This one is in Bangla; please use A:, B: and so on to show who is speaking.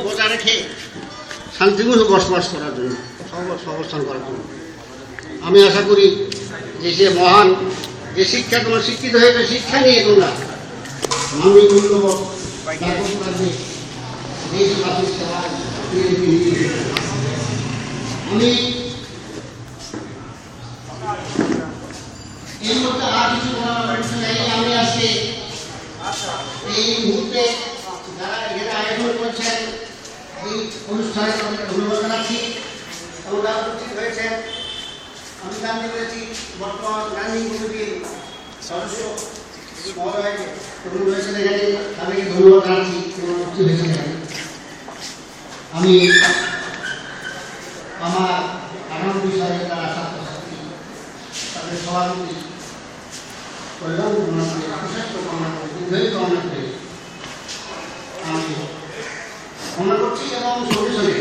A: বজায় রেখে শান্তিপূর্ণ বসবাস করার জন্য, অবস্থান করার জন্য। আমি আশা করি যে সে মহান যে শিক্ষা তোমরা শিক্ষিত হয়েছে, শিক্ষা নিয়ে তোমরা মানবিক মূল্যবোধ আমি এই মুহূর্তে আর কিছু আমি আজকে এই মুহূর্তে যারা এখানে আয়োজন করছেন এই অনুষ্ঠানে তাদেরকে ধন্যবাদ জানাচ্ছি। ওরা উপস্থিত হয়েছেন, আমি জানতে পেরেছি বর্তমান গান্ধী কমিটির সদস্য মহোদয়কে রয়েছেন এখানে, তাদেরকে ধন্যবাদ জানাচ্ছি উপস্থিত হয়েছেন এখানে। আমি আমার আগামী বিষয়ে যারা ছাত্রছাত্রী তাদের সভাপতি কল্যাণ কামনা করে, সুস্বাস্থ্য কামনা করে, দীর্ঘায়ু কামনা করে আমি কামনা করছি এবং সঙ্গে সঙ্গে